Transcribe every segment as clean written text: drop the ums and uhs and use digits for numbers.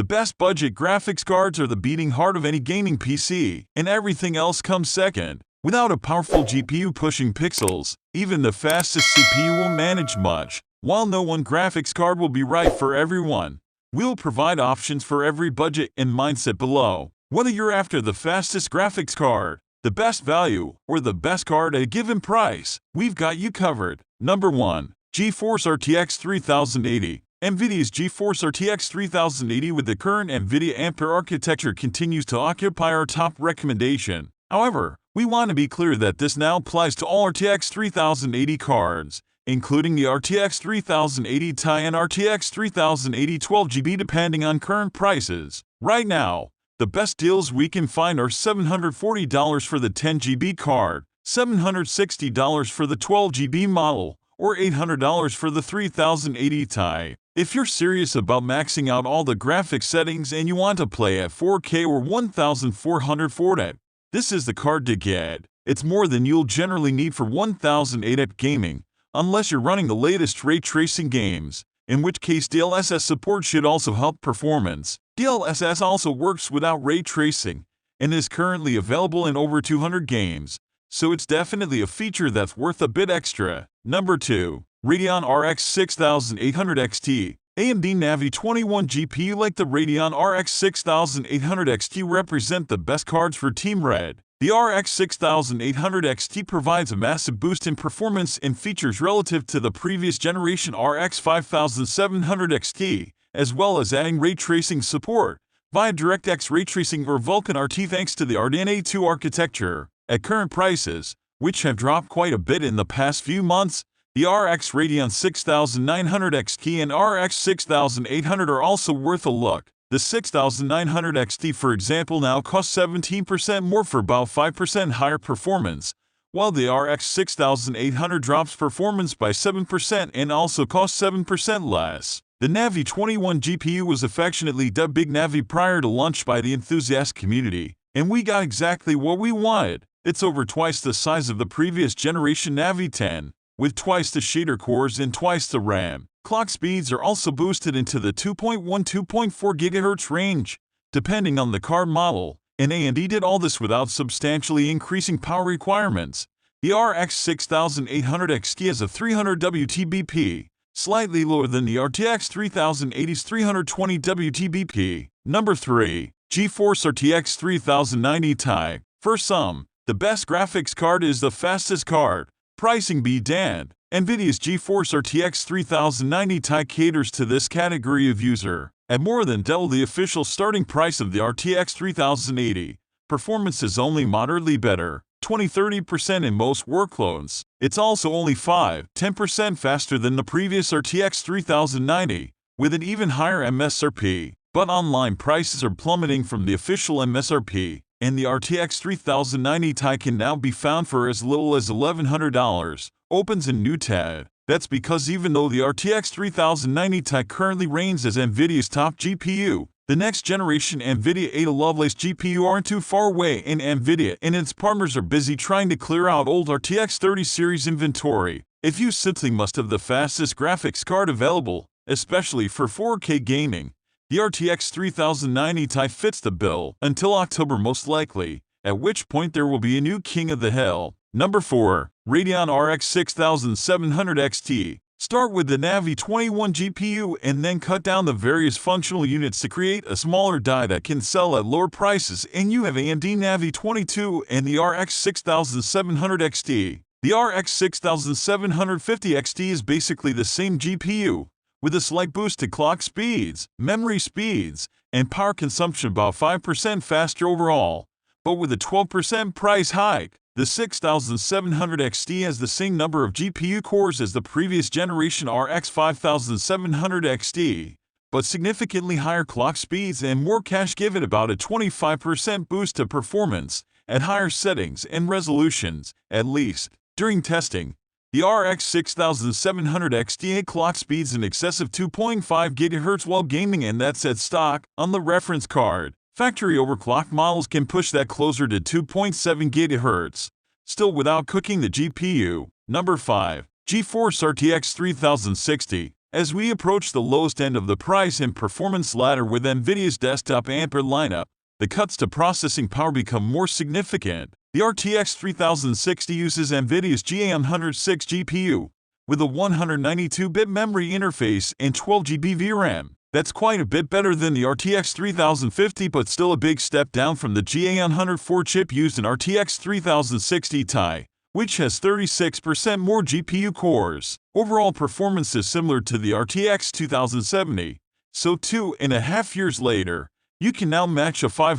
The best budget graphics cards are the beating heart of any gaming PC, and everything else comes second. Without a powerful GPU pushing pixels, even the fastest CPU won't manage much. While no one graphics card will be right for everyone, we'll provide options for every budget and mindset below. Whether you're after the fastest graphics card, the best value, or the best card at a given price, we've got you covered. Number 1. GeForce RTX 3080. Nvidia's GeForce RTX 3080 with the current Nvidia Ampere architecture continues to occupy our top recommendation. However, we want to be clear that this now applies to all RTX 3080 cards, including the RTX 3080 Ti and RTX 3080 12GB depending on current prices. Right now, the best deals we can find are $740 for the 10GB card, $760 for the 12GB model, or $800 for the 3080 Ti. If you're serious about maxing out all the graphics settings and you want to play at 4K or 1440p, this is the card to get. It's more than you'll generally need for 1080p gaming, unless you're running the latest ray tracing games, in which case DLSS support should also help performance. DLSS also works without ray tracing, and is currently available in over 200 games, so it's definitely a feature that's worth a bit extra. Number 2. Radeon RX 6800 XT. AMD Navi 21 GPU like the Radeon RX 6800 XT represent the best cards for Team Red. The RX 6800 XT provides a massive boost in performance and features relative to the previous generation RX 5700 XT, as well as adding ray tracing support via DirectX ray tracing or Vulkan RT thanks to the Radeon A2 architecture. At current prices, which have dropped quite a bit in the past few months, the RX Radeon 6900 XT and RX 6800 are also worth a look. The 6900 XT, for example, now costs 17% more for about 5% higher performance, while the RX 6800 drops performance by 7% and also costs 7% less. The Navi 21 GPU was affectionately dubbed Big Navi prior to launch by the enthusiast community, and we got exactly what we wanted. It's over twice the size of the previous generation Navi 10, with twice the shader cores and twice the RAM. Clock speeds are also boosted into the 2.1–2.4 GHz range, depending on the card model, and AMD did all this without substantially increasing power requirements. The RX 6800 XT has a 300 WTBP, slightly lower than the RTX 3080's 320 WTBP. Number 3. GeForce RTX 3090 Ti. For some, the best graphics card is the fastest card. Pricing be damned. Nvidia's GeForce RTX 3090 Ti caters to this category of user. At more than double the official starting price of the RTX 3080, performance is only moderately better, 20–30% in most workloads. It's also only 5–10% faster than the previous RTX 3090, with an even higher MSRP. But online prices are plummeting from the official MSRP, and the RTX 3090 Ti can now be found for as little as $1,100. Opens in new tab. That's because even though the RTX 3090 Ti currently reigns as Nvidia's top GPU, the next generation Nvidia Ada Lovelace GPU aren't too far away, and Nvidia and its partners are busy trying to clear out old RTX 30 series inventory. If you simply must have the fastest graphics card available, especially for 4K gaming, the RTX 3090 Ti fits the bill until October most likely, at which point there will be a new king of the hill. Number 4. Radeon RX 6700 XT. Start with the Navi 21 GPU and then cut down the various functional units to create a smaller die that can sell at lower prices, and you have AMD Navi 22 and the RX 6700 XT. The RX 6750 XT is basically the same GPU, with a slight boost to clock speeds, memory speeds, and power consumption about 5% faster overall, but with a 12% price hike. The 6700 XT has the same number of GPU cores as the previous generation RX 5700 XT, but significantly higher clock speeds and more cache, give it about a 25% boost to performance at higher settings and resolutions, at least. During testing, the RX 6700 XT had clock speeds in excess of 2.5 GHz while gaming, and that's at stock on the reference card. Factory overclock models can push that closer to 2.7 GHz, still without cooking the GPU. Number 5. GeForce RTX 3060. As we approach the lowest end of the price and performance ladder with Nvidia's desktop Ampere lineup, the cuts to processing power become more significant. The RTX 3060 uses Nvidia's GeForce GPU with a 192-bit memory interface and 12GB VRAM. That's quite a bit better than the RTX 3050, but still a big step down from the GeForce chip used in RTX 3060 Ti, which has 36% more GPU cores. Overall performance is similar to the RTX 2070, so 2.5 years later, you can now match a $500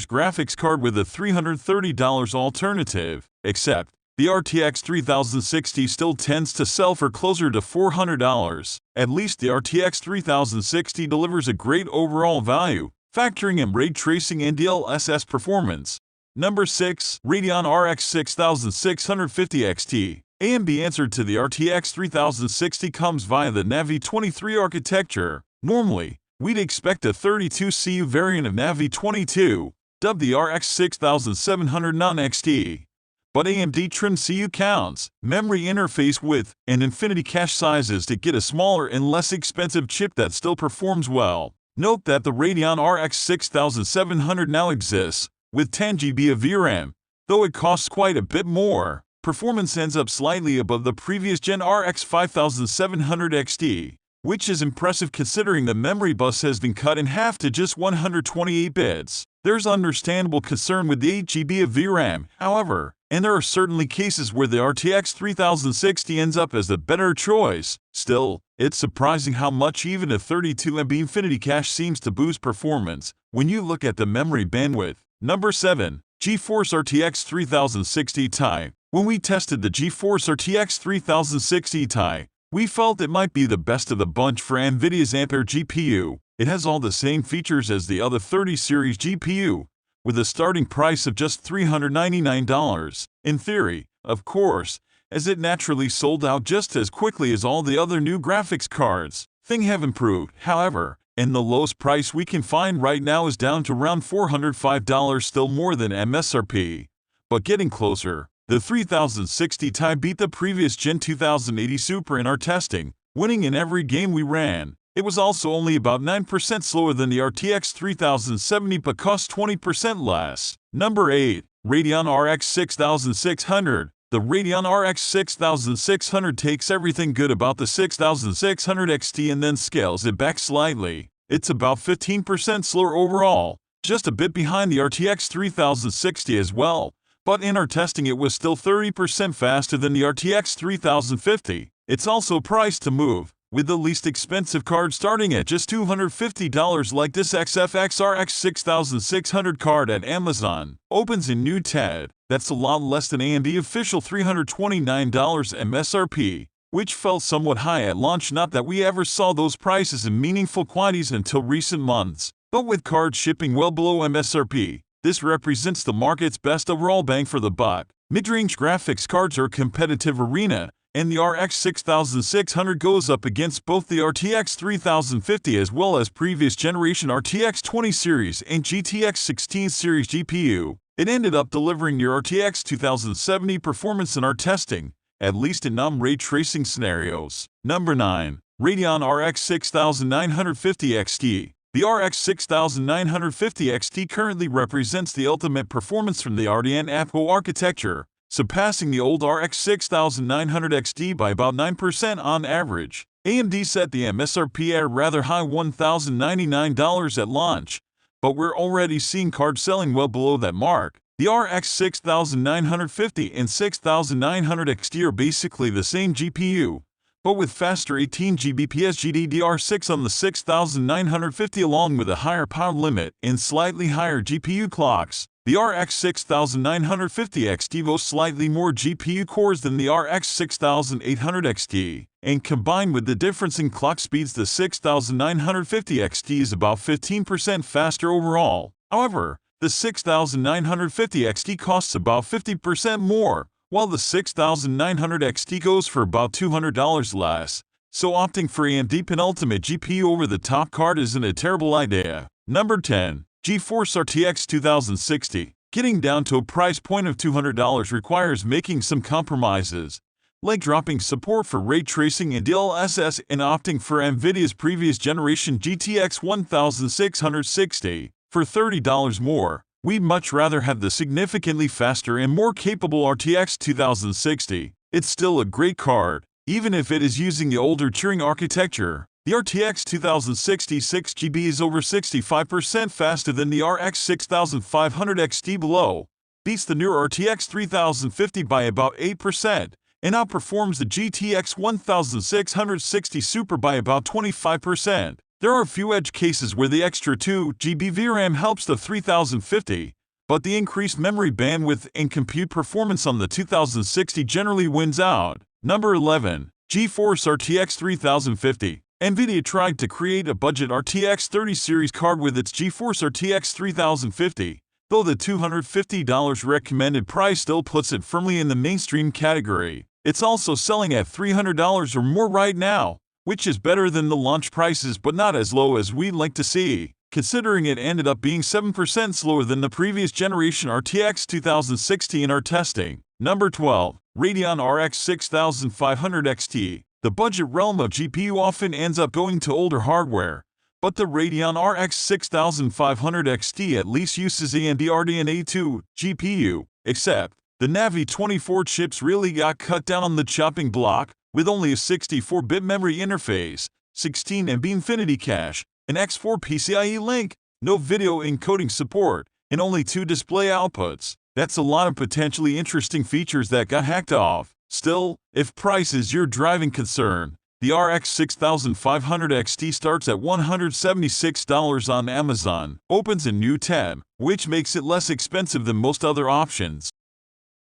graphics card with a $330 alternative, except the RTX 3060 still tends to sell for closer to $400. At least the RTX 3060 delivers a great overall value, factoring in ray tracing and DLSS performance. Number 6. Radeon RX 6650 XT. AMD answer to the RTX 3060 comes via the Navi 23 architecture. Normally, we'd expect a 32 CU variant of Navi 22, dubbed the RX 6700 non-XT. But AMD trimmed CU counts, memory interface width, and infinity cache sizes to get a smaller and less expensive chip that still performs well. Note that the Radeon RX 6700 now exists, with 10GB of VRAM, though it costs quite a bit more. Performance ends up slightly above the previous Gen RX 5700 XT, which is impressive considering the memory bus has been cut in half to just 128 bits. There's understandable concern with the 8GB of VRAM, however, and there are certainly cases where the RTX 3060 ends up as the better choice. Still, it's surprising how much even a 32MB infinity cache seems to boost performance when you look at the memory bandwidth. Number 7. GeForce RTX 3060 Ti. When we tested the GeForce RTX 3060 Ti, we felt it might be the best of the bunch for Nvidia's Ampere GPU. It has all the same features as the other 30 series GPU, with a starting price of just $399. In theory, of course, as it naturally sold out just as quickly as all the other new graphics cards. Things have improved, however, and the lowest price we can find right now is down to around $405, still more than MSRP. But getting closer, the 3060 Ti beat the previous Gen 2080 Super in our testing, winning in every game we ran. It was also only about 9% slower than the RTX 3070 but cost 20% less. Number 8. Radeon RX 6600. The Radeon RX 6600 takes everything good about the 6600 XT and then scales it back slightly. It's about 15% slower overall, just a bit behind the RTX 3060 as well, but in our testing it was still 30% faster than the RTX 3050. It's also priced to move, with the least expensive card starting at just $250 like this XFX RX 6600 card at Amazon. Opens in new TED. That's a lot less than AMD official $329 MSRP, which felt somewhat high at launch. Not that we ever saw those prices in meaningful quantities until recent months, but with cards shipping well below MSRP, this represents the market's best overall bang for the buck. Mid-range graphics cards are a competitive arena, and the RX 6600 goes up against both the RTX 3050 as well as previous generation RTX 20 series and GTX 16 series GPU. It ended up delivering near RTX 2070 performance in our testing, at least in non-ray tracing scenarios. Number 9. Radeon RX 6950 XT. The RX 6950 XT currently represents the ultimate performance from the Radeon Apple architecture, surpassing the old RX 6900 XT by about 9% on average. AMD set the MSRP at a rather high $1,099 at launch, but we're already seeing cards selling well below that mark. The RX 6950 and 6900 XT are basically the same GPU, but with faster 18Gbps GDDR6 on the 6950 along with a higher power limit and slightly higher GPU clocks. The RX 6950 XT boasts slightly more GPU cores than the RX 6800 XT, and combined with the difference in clock speeds, the 6950 XT is about 15% faster overall. However, the 6950 XT costs about 50% more, while the 6900 XT goes for about $200 less, so opting for AMD penultimate GPU over the top card isn't a terrible idea. Number 10. GeForce RTX 2060. Getting down to a price point of $200 requires making some compromises, like dropping support for ray tracing and DLSS and opting for Nvidia's previous generation GTX 1660 for $30 more. We'd much rather have the significantly faster and more capable RTX 2060. It's still a great card, even if it is using the older Turing architecture. The RTX 2060 6GB is over 65% faster than the RX 6500 XT below, beats the newer RTX 3050 by about 8%, and outperforms the GTX 1660 Super by about 25%. There are a few edge cases where the extra 2GB VRAM helps the 3050, but the increased memory bandwidth and compute performance on the 2060 generally wins out. Number 11. GeForce RTX 3050. Nvidia tried to create a budget RTX 30 series card with its GeForce RTX 3050, though the $250 recommended price still puts it firmly in the mainstream category. It's also selling at $300 or more right now, which is better than the launch prices but not as low as we'd like to see, considering it ended up being 7% slower than the previous generation RTX 2060 in our testing. Number 12. Radeon RX 6500 XT. The budget realm of GPU often ends up going to older hardware, but the Radeon RX 6500 XT at least uses AMD Radeon A2 GPU, except the Navi 24 chips really got cut down on the chopping block, with only a 64-bit memory interface, 16 MB Infinity Cache, an X4 PCIe link, no video encoding support, and only 2 display outputs. That's a lot of potentially interesting features that got hacked off. Still, if price is your driving concern, the RX 6500 XT starts at $176 on Amazon, opens a new tab, which makes it less expensive than most other options.